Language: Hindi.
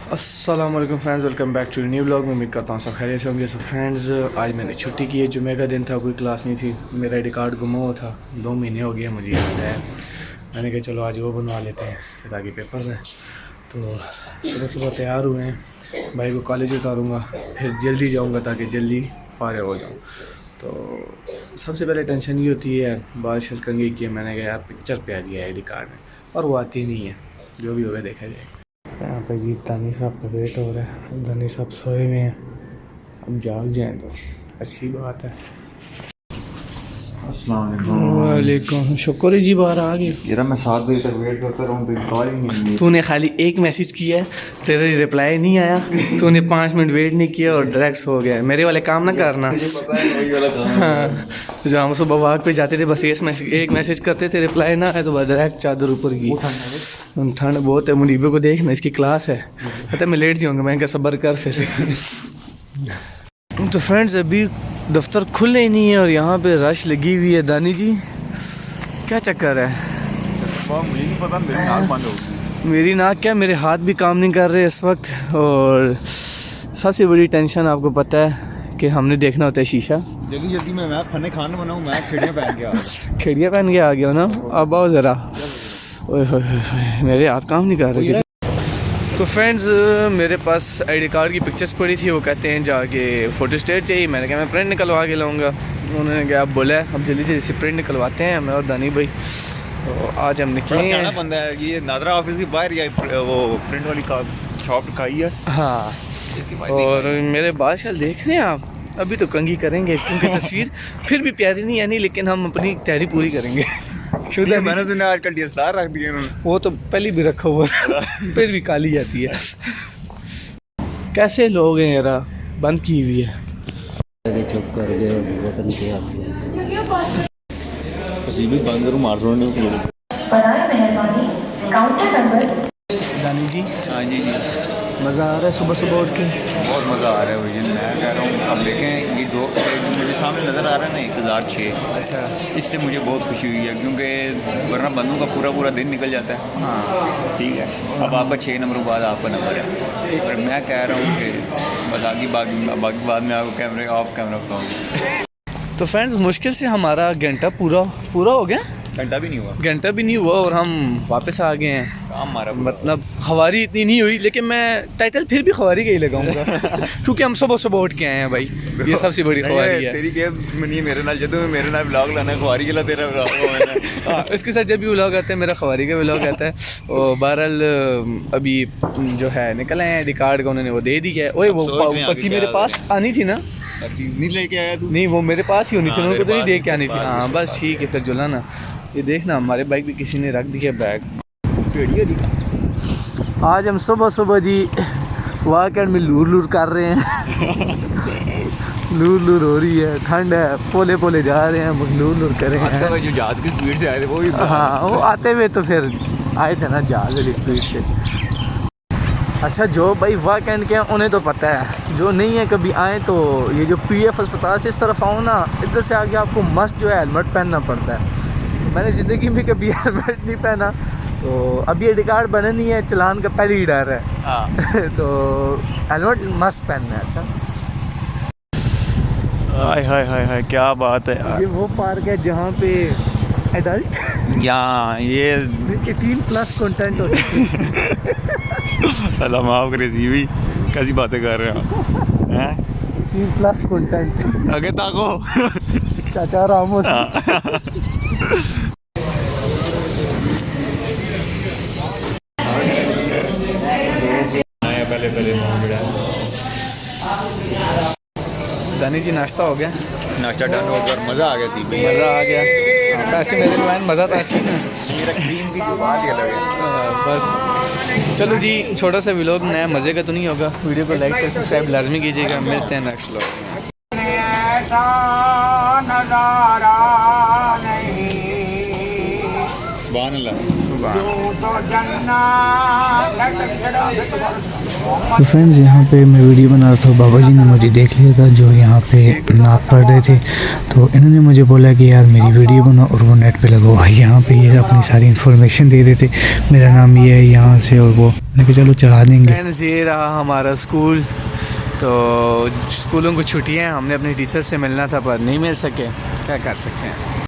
अस्सलाम वालेकुम friends, welcome back to new blog में। उम्मीद करता हूँ सब खैरियत से होंगे। सब फ्रेंड्स, आज मैंने छुट्टी की है। जुमे का दिन था, कोई क्लास नहीं थी। मेरा आई डी कार्ड गुमा हुआ था, 2 महीने हो गए मुझे याद है। मैंने कहा चलो आज वो बनवा लेते हैं, फिर आगे पेपर्स हैं। तो सुबह सुबह तैयार हुए हैं, भाई को कॉलेज उतारूँगा, फिर जल्दी जाऊँगा ताकि जल्दी फारिग हो जाऊँ। तो सबसे पहले टेंशन ये होती है, बात शलकंगी की मैंने कहा यार पिक्चर पे आ गया आई डी कार्ड में, और वो आती नहीं है। जो भी होगा देखा जाएगा। यहाँ पे जी दानी साहब का वेट हो रहा है। दानी साहब सोए हुए हैं, अब जाग जाएँ तो अच्छी बात है। वालेकुम, शुक्र है जी बाहर आ गई। यार मैं 7 बजे तक वेट करता रहूँ तो कॉल ही नहीं। तूने खाली एक मैसेज किया है, तेरा रिप्लाई नहीं आया। तूने 5 मिनट वेट नहीं किया और डायरेक्ट हो गया। मेरे वाले काम ना करना। हाँ, जो हम सुबह वॉक पे जाते थे, बस एक मैसेज करते थे, रिप्लाई ना आए तो बस डायरेक्ट चादर ऊपर की। ठंड बहुत है। मुनीबे को देखना, इसकी क्लास है। पता मैं लेट जाऊँगा, मैं क्या सब्र कर फिर। तो फ्रेंड्स, अभी दफ्तर खुले ही नहीं है और यहाँ पे रश लगी हुई है। दानी जी क्या चक्कर है? मुझे नहीं पता, मेरी नाक बंद हो गई। मेरी नाक क्या, मेरे हाथ भी काम नहीं कर रहे इस वक्त। और सबसे बड़ी टेंशन आपको पता है कि हमने देखना होता है शीशा। जल्दी जल्दी में मैं फने खाना बनाऊँ, मैं खिड़ियाँ पहन के आ गया। खिड़ियाँ पहन के आ गया ना, अब आओ ज़रा। ओए मेरे हाथ काम नहीं कर रहे। तो फ्रेंड्स, मेरे पास आईडी कार्ड की पिक्चर्स पड़ी थी। वो कहते हैं जाके फ़ोटो स्टेट चाहिए। मैंने कहा मैं प्रिंट निकलवा के लाऊंगा। उन्होंने कहा आप बोला अब जल्दी जल्दी से प्रिंट निकलवाते हैं, मैं और दानी भाई। तो आज हम निकले हैं। बंदा है ये नादरा ऑफिस के बाहर, या वो प्रिंट वाली का शॉप का ही है। हाँ, और मेरे बाल शाल देख रहे हैं आप। अभी तो कंघी करेंगे क्योंकि तस्वीर फिर भी प्यारी नहीं आनी, लेकिन हम अपनी तैयारी पूरी करेंगे। मैंने सुना आजकल DSLR रख दिए उन्होंने। वो तो पहले भी रखा हुआ फिर भी काली जाती है। कैसे लोग हैं यार, बंद की हुई है। चुप कर गए बटन के भी बंद करूँ, मार रहा हूँ। दानी जी, हाँ जी जी, मज़ा आ रहा है सुबह सुबह उठ के? बहुत मज़ा आ रहा है भैया। मैं कह रहा हूँ अब देखें ये दो मुझे सामने नज़र आ रहा है ना, 1006। अच्छा, इससे मुझे बहुत खुशी हुई है, क्योंकि वरना बंदों का पूरा दिन निकल जाता है। हाँ ठीक है, अब आपका 6 नंबर बाद आपका नंबर है। और मैं कह रहा हूँ कि बस बाकी बाद में आपको कैमरे ऑफ कैमरा बताऊँगा। तो फ्रेंड्स, मुश्किल से हमारा घंटा पूरा हो गया। घंटा भी नहीं हुआ, घंटा भी नहीं हुआ और हम वापस आ गए हैं। काम हमारा मतलब खवारी इतनी नहीं हुई, लेकिन मैं टाइटल फिर भी खवारी का ही लगाऊंगा। क्योंकि हम सुबह सुबह उठ के आए हैं भाई, ये सबसे बड़ी खवारी है। तेरी क्या दुश्मनी मेरे नाल, जब मेरे नाल व्लॉग लाना खवारी के ला तेरा व्लॉग। हाँ, इसके साथ जब भी व्लॉग आता है मेरा खवारी का व्लॉग आता है। और बहरहाल अभी जो है निकल आए हैं, कार्ड का उन्होंने वो दे दी है। ओए वो पर्ची मेरे पास आनी थी ना, नहीं लेके आया तू? नहीं, वो मेरे पास ही होनी थी, उनको तो नहीं दे के आनी थी। हाँ बस ठीक है, फिर जुला ना। ये देखना हमारे बाइक भी किसी ने रख दिया बैग। आज हम सुबह सुबह जी वाकड में लूर कर रहे हैं। लूर हो रही है, ठंड है, पोले पोले जा रहे हैं, लूर कर रहे हैं। जो जहाज की स्पीड से आए थे वो भी, हाँ वो आते हुए तो फिर आए थे ना जहाज वाली स्पीड से। अच्छा, जो भाई वाकड के हैं उन्हें तो पता है, जो नहीं है कभी आए तो ये जो PF अस्पताल से इस तरफ आओ ना, इधर से आगे आपको मस्त जो है हेलमेट पहनना पड़ता है। मैंने ज़िंदगी में कभी हेलमेट नहीं पहना, तो अभी आई डी कार्ड बने नहीं है, चलान का पहले ही डर है। हाँ। तो हेलमेट मस्ट पहनना है। अच्छा, हाय हाय हाय हाय, क्या बात है यार। ये वो पार्क है जहाँ पे एडल्ट यहाँ ये 18+ कंटेंट होता है। अल्लाह माफ़ करे जी भी, कैसी बातें कर रहे हैं? 18+ कंटेंट। आगे ताको चाचा रामोस। पहले दानी जी नाश्ता हो गया? नाश्ता डन हो गया, मज़ा आ गया थी। मज़ा आ गया। पैसे मेरे लाइन मज़ा था ऐसे। मेरा क्रीम की जो बात ही अलग है। बस चलो जी, छोटा सा व्लॉग नया मज़े का तो नहीं होगा। वीडियो को लाइक शेयर सब्सक्राइब लाजमी कीजिएगा। मिलते हैं नेक्स्ट व्लॉग में। ऐसा नज़ारा नहीं, सुभान अल्लाह। यूं तो जन्नत तो फ्रेंड्स यहाँ पे मैं वीडियो बना रहा था, बाबा जी ने मुझे देख लिया था जो यहाँ पे नात पढ़ रहे थे। तो इन्होंने मुझे बोला कि यार मेरी वीडियो बना और वो नेट पे लगाओ। यहाँ पे ये अपनी सारी इन्फॉर्मेशन दे रहे थे, मेरा नाम ये है यहाँ से, और वो मैंने कहा चलो चढ़ा देंगे। फ्रेंड्स ये रहा हमारा स्कूल। तो स्कूलों को छुट्टियाँ हैं, हमने अपने टीचर से मिलना था पर नहीं मिल सके, क्या कर सकते हैं।